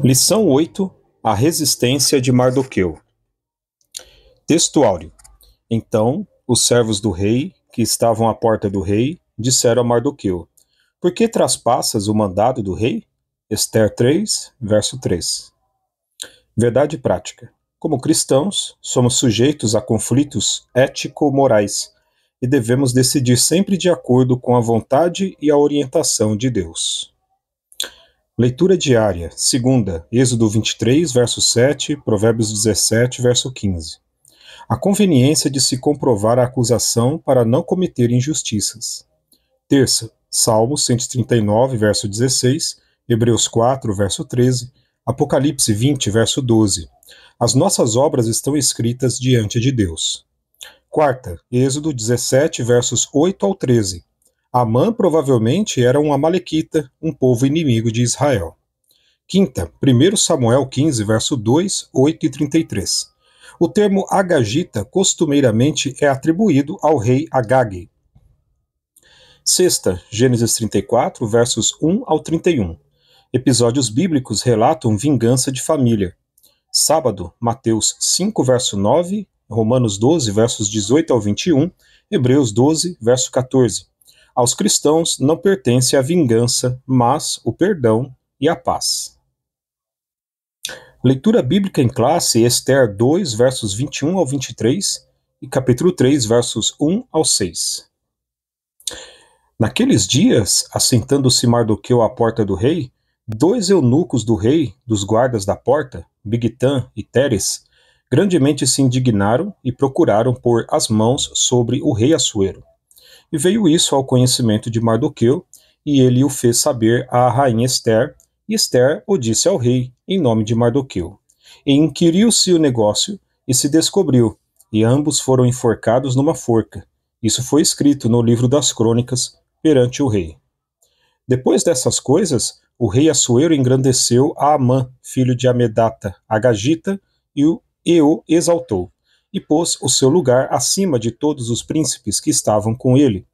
Lição 8: A resistência de Mardoqueu. Texto áureo. Então, os servos do rei, que estavam à porta do rei, disseram a Mardoqueu: Por que traspassas o mandado do rei? Ester 3, verso 3. Verdade prática. Como cristãos, somos sujeitos a conflitos ético-morais e devemos decidir sempre de acordo com a vontade e a orientação de Deus. Leitura diária, segunda, Êxodo 23, verso 7, Provérbios 17, verso 15. A conveniência de se comprovar a acusação para não cometer injustiças. Terça, Salmos 139, verso 16, Hebreus 4, verso 13, Apocalipse 20, verso 12. As nossas obras estão escritas diante de Deus. Quarta, Êxodo 17, versos 8 ao 13. Amã provavelmente era um amalequita, um povo inimigo de Israel. Quinta, 1 Samuel 15, verso 2, 8 e 33. O termo agagita costumeiramente é atribuído ao rei Agag. Sexta, Gênesis 34, versos 1 ao 31. Episódios bíblicos relatam vingança de família. Sábado, Mateus 5, verso 9, Romanos 12, versos 18 ao 21, Hebreus 12, verso 14. Aos cristãos não pertence a vingança, mas o perdão e a paz. Leitura bíblica em classe, Ester 2, versos 21 ao 23 e capítulo 3, versos 1 ao 6. Naqueles dias, assentando-se Mardoqueu à porta do rei, 2 eunucos do rei, dos guardas da porta, Bigtã e Teres, grandemente se indignaram e procuraram pôr as mãos sobre o rei Assuero. E veio isso ao conhecimento de Mardoqueu, e ele o fez saber à rainha Ester, e Ester o disse ao rei, em nome de Mardoqueu. E inquiriu-se o negócio, e se descobriu, e ambos foram enforcados numa forca. Isso foi escrito no livro das crônicas, perante o rei. Depois dessas coisas, o rei Assuero engrandeceu a Amã, filho de Amedata, Agagita, e o exaltou, e pôs o seu lugar acima de todos os príncipes que estavam com ele.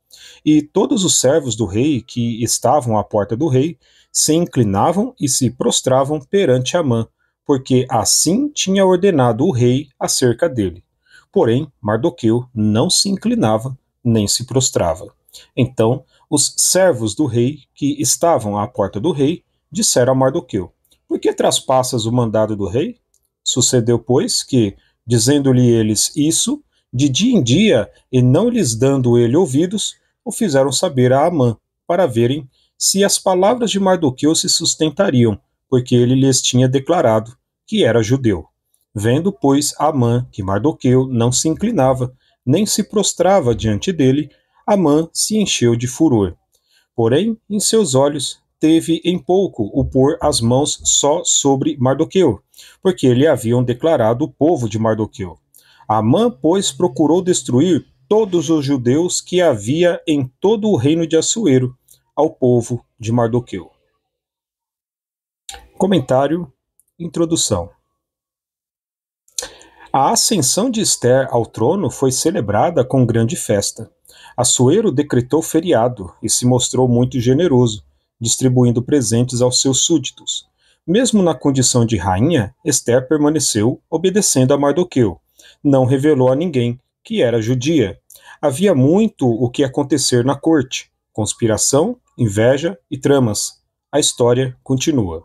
E todos os servos do rei que estavam à porta do rei se inclinavam e se prostravam perante Amã, porque assim tinha ordenado o rei acerca dele. Porém, Mardoqueu não se inclinava nem se prostrava. Então, os servos do rei que estavam à porta do rei disseram a Mardoqueu: Por que traspassas o mandado do rei? Sucedeu, pois, que, dizendo-lhe eles isso, de dia em dia, e não lhes dando ele ouvidos, o fizeram saber a Amã, para verem se as palavras de Mardoqueu se sustentariam, porque ele lhes tinha declarado que era judeu. Vendo, pois, Amã que Mardoqueu não se inclinava, nem se prostrava diante dele, Amã se encheu de furor. Porém, em seus olhos, teve em pouco o pôr as mãos só sobre Mardoqueu, porque lhe haviam declarado o povo de Mardoqueu. Amã, pois, procurou destruir todos os judeus que havia em todo o reino de Assuero, ao povo de Mardoqueu. Comentário, introdução. A ascensão de Ester ao trono foi celebrada com grande festa. Assuero decretou feriado e se mostrou muito generoso, distribuindo presentes aos seus súditos. Mesmo na condição de rainha, Ester permaneceu obedecendo a Mardoqueu. Não revelou a ninguém que era judia. Havia muito o que acontecer na corte: conspiração, inveja e tramas. A história continua.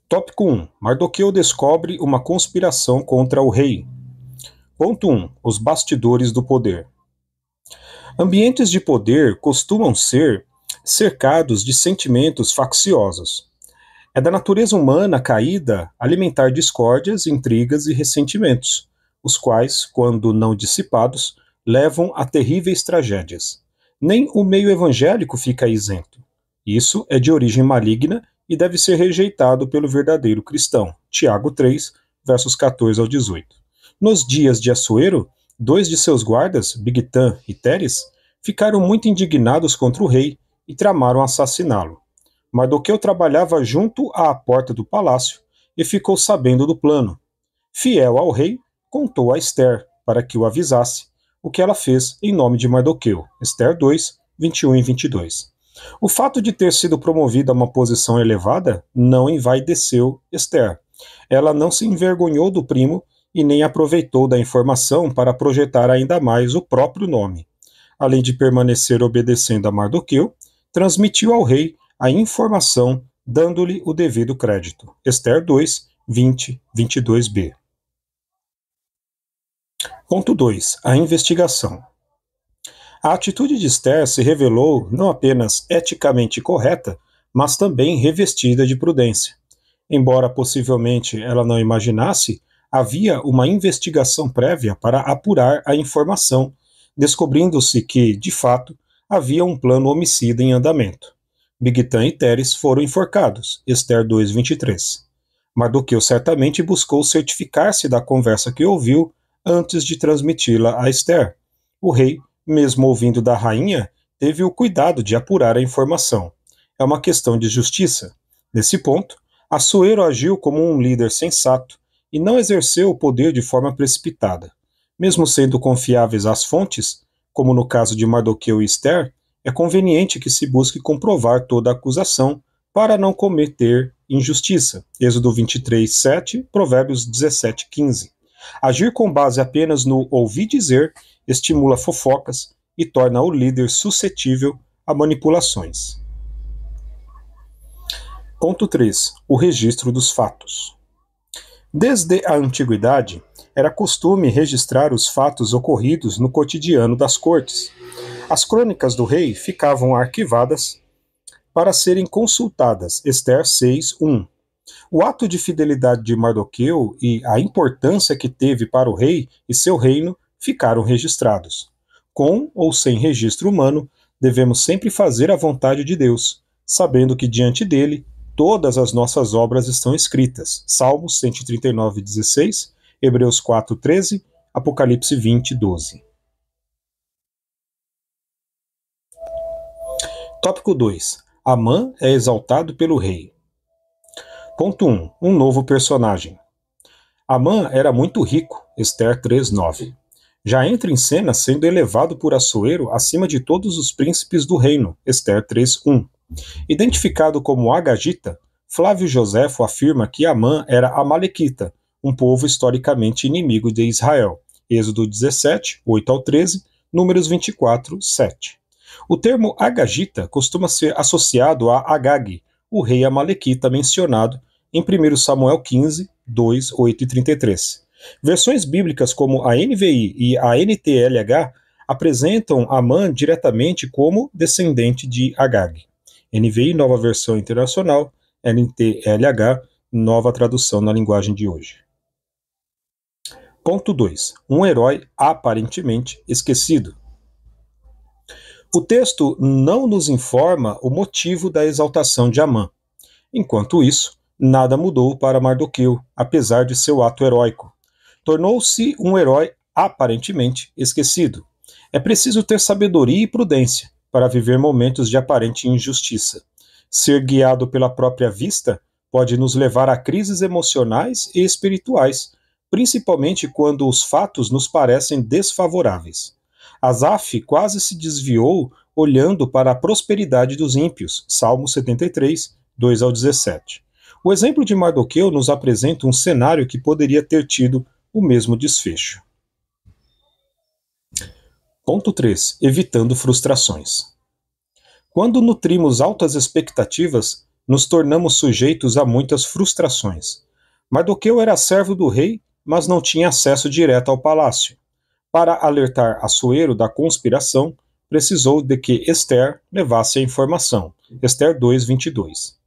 Tópico 1. Mardoqueu descobre uma conspiração contra o rei. Ponto 1. Os bastidores do poder. Ambientes de poder costumam ser cercados de sentimentos facciosos. É da natureza humana caída alimentar discórdias, intrigas e ressentimentos, os quais, quando não dissipados, levam a terríveis tragédias. Nem o meio evangélico fica isento. Isso é de origem maligna e deve ser rejeitado pelo verdadeiro cristão. Tiago 3, versos 14 ao 18. Nos dias de Assuero, 2 de seus guardas, Bigtã e Teres, ficaram muito indignados contra o rei e tramaram assassiná-lo. Mardoqueu trabalhava junto à porta do palácio e ficou sabendo do plano. Fiel ao rei, contou a Ester para que o avisasse, o que ela fez em nome de Mardoqueu. Ester 2, 21 e 22. O fato de ter sido promovida a uma posição elevada não envaideceu Esther. Ela não se envergonhou do primo e nem aproveitou da informação para projetar ainda mais o próprio nome. Além de permanecer obedecendo a Mardoqueu, transmitiu ao rei a informação, dando-lhe o devido crédito. Esther 2, 20, 22b. Ponto 2. A investigação. A atitude de Esther se revelou não apenas eticamente correta, mas também revestida de prudência. Embora possivelmente ela não imaginasse, havia uma investigação prévia para apurar a informação, descobrindo-se que, de fato, havia um plano homicida em andamento. Bigtan e Teres foram enforcados, Esther 2:23. Mardoqueu certamente buscou certificar-se da conversa que ouviu antes de transmiti-la a Esther. O rei, mesmo ouvindo da rainha, teve o cuidado de apurar a informação. É uma questão de justiça. Nesse ponto, Assuero agiu como um líder sensato e não exerceu o poder de forma precipitada. Mesmo sendo confiáveis as fontes, como no caso de Mardoqueu e Esther, é conveniente que se busque comprovar toda a acusação para não cometer injustiça. Êxodo 23:7, Provérbios 17:15. Agir com base apenas no ouvir dizer estimula fofocas e torna o líder suscetível a manipulações. Ponto 3. O registro dos fatos. Desde a antiguidade, era costume registrar os fatos ocorridos no cotidiano das cortes. As crônicas do rei ficavam arquivadas para serem consultadas. Esther 6:1. O ato de fidelidade de Mardoqueu e a importância que teve para o rei e seu reino ficaram registrados. Com ou sem registro humano, devemos sempre fazer a vontade de Deus, sabendo que diante dele todas as nossas obras estão escritas. Salmos 139:16, Hebreus 4:13, Apocalipse 20:12. Tópico 2. Amã é exaltado pelo rei. Ponto 1. Um novo personagem. Amã era muito rico, Esther 3:9. Já entra em cena sendo elevado por Assuero acima de todos os príncipes do reino, Esther 3:1. Identificado como Agagita, Flávio Joséfo afirma que Amã era amalequita, um povo historicamente inimigo de Israel, Êxodo 17, 8-13, Números 24, 7. O termo Agagita costuma ser associado a Agag, o rei amalequita mencionado em 1 Samuel 15, 2, 8 e 33. Versões bíblicas como a NVI e a NTLH apresentam Amã diretamente como descendente de Agag. NVI, Nova Versão Internacional, NTLH, Nova Tradução na Linguagem de hoje. Ponto 2. Um herói aparentemente esquecido. O texto não nos informa o motivo da exaltação de Amã. Enquanto isso, nada mudou para Mardoqueu, apesar de seu ato heróico. Tornou-se um herói aparentemente esquecido. É preciso ter sabedoria e prudência para viver momentos de aparente injustiça. Ser guiado pela própria vista pode nos levar a crises emocionais e espirituais, principalmente quando os fatos nos parecem desfavoráveis. Asaf quase se desviou olhando para a prosperidade dos ímpios, Salmo 73, 2-17. O exemplo de Mardoqueu nos apresenta um cenário que poderia ter tido o mesmo desfecho. Ponto 3. Evitando frustrações. Quando nutrimos altas expectativas, nos tornamos sujeitos a muitas frustrações. Mardoqueu era servo do rei, mas não tinha acesso direto ao palácio. Para alertar Assuero da conspiração, precisou de que Esther levasse a informação. Esther 2:22.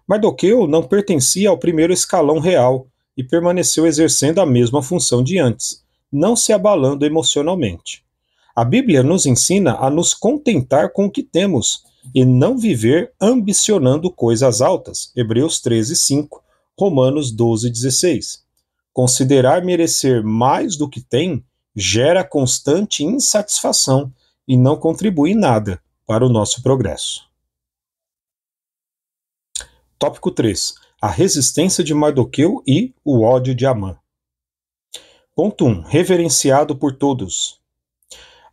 Mardoqueu não pertencia ao primeiro escalão real e permaneceu exercendo a mesma função de antes, não se abalando emocionalmente. A Bíblia nos ensina a nos contentar com o que temos e não viver ambicionando coisas altas. Hebreus 13:5, Romanos 12:16. Considerar merecer mais do que tem gera constante insatisfação e não contribui nada para o nosso progresso. Tópico 3. A resistência de Mardoqueu e o ódio de Amã. Ponto 1. Reverenciado por todos.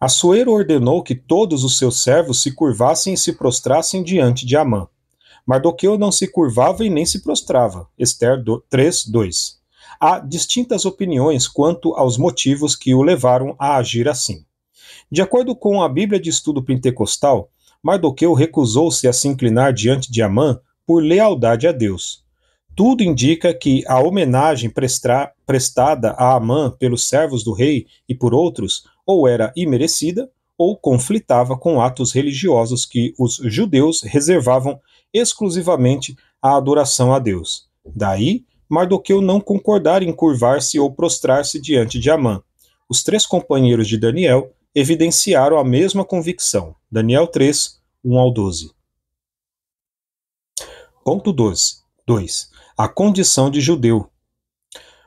Assuero ordenou que todos os seus servos se curvassem e se prostrassem diante de Amã. Mardoqueu não se curvava e nem se prostrava. Ester 3:2. Há distintas opiniões quanto aos motivos que o levaram a agir assim. De acordo com a Bíblia de Estudo Pentecostal, Mardoqueu recusou-se a se inclinar diante de Amã por lealdade a Deus. Tudo indica que a homenagem prestada a Amã pelos servos do rei e por outros ou era imerecida ou conflitava com atos religiosos que os judeus reservavam exclusivamente à adoração a Deus. Daí, Mardoqueu não concordar em curvar-se ou prostrar-se diante de Amã. Os 3 companheiros de Daniel evidenciaram a mesma convicção. Daniel 3, 1 ao 12. Ponto 2. A condição de judeu.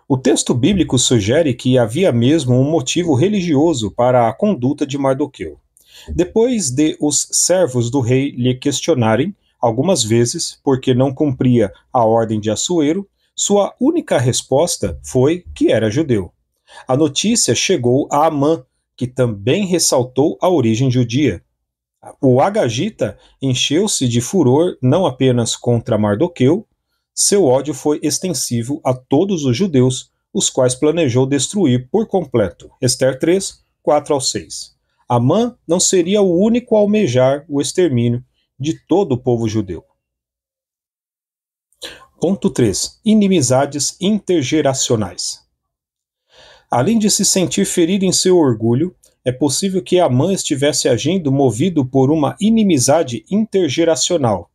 O texto bíblico sugere que havia mesmo um motivo religioso para a conduta de Mardoqueu. Depois de os servos do rei lhe questionarem, algumas vezes, porque não cumpria a ordem de Assuero, sua única resposta foi que era judeu. A notícia chegou a Amã, que também ressaltou a origem judia. O Agagita encheu-se de furor não apenas contra Mardoqueu, seu ódio foi extensivo a todos os judeus, os quais planejou destruir por completo. Ester 3, 4 ao 6. Amã não seria o único a almejar o extermínio de todo o povo judeu. Ponto 3. Inimizades intergeracionais. Além de se sentir ferido em seu orgulho, é possível que Amã estivesse agindo movido por uma inimizade intergeracional.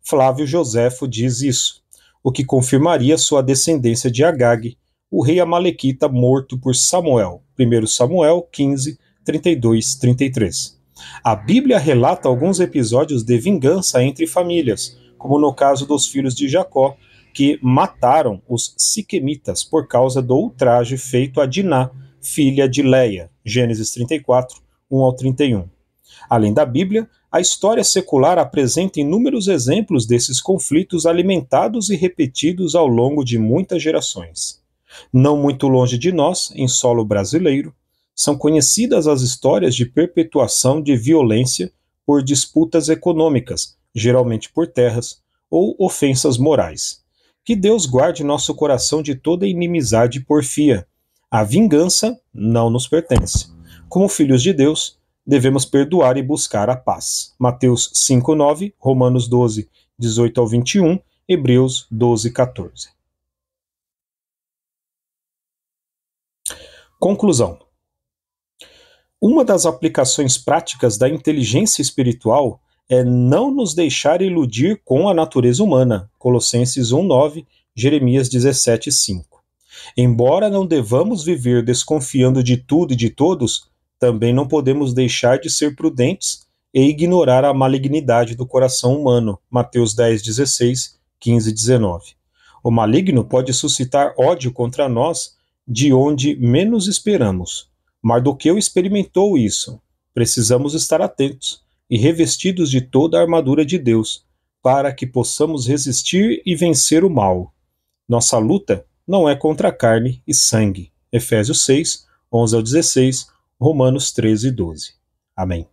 Flávio Joséfo diz isso, o que confirmaria sua descendência de Agag, o rei amalequita morto por Samuel, 1 Samuel 15, 32, 33. A Bíblia relata alguns episódios de vingança entre famílias, como no caso dos filhos de Jacó, que mataram os siquemitas por causa do ultraje feito a Diná, filha de Leia, Gênesis 34, 1 ao 31. Além da Bíblia, a história secular apresenta inúmeros exemplos desses conflitos alimentados e repetidos ao longo de muitas gerações. Não muito longe de nós, em solo brasileiro, são conhecidas as histórias de perpetuação de violência por disputas econômicas, geralmente por terras, ou ofensas morais. Que Deus guarde nosso coração de toda inimizade e porfia. A vingança não nos pertence. Como filhos de Deus, devemos perdoar e buscar a paz. Mateus 5:9, Romanos 12, 18 ao 21, Hebreus 12, 14. Conclusão. Uma das aplicações práticas da inteligência espiritual é não nos deixar iludir com a natureza humana. Colossenses 1:9, Jeremias 17:5. Embora não devamos viver desconfiando de tudo e de todos, também não podemos deixar de ser prudentes e ignorar a malignidade do coração humano. Mateus 10:16, 15 e 19. O maligno pode suscitar ódio contra nós de onde menos esperamos. Mardoqueu experimentou isso. Precisamos estar atentos e revestidos de toda a armadura de Deus, para que possamos resistir e vencer o mal. Nossa luta não é contra carne e sangue. Efésios 6, 11 ao 16, Romanos 13, 12. Amém.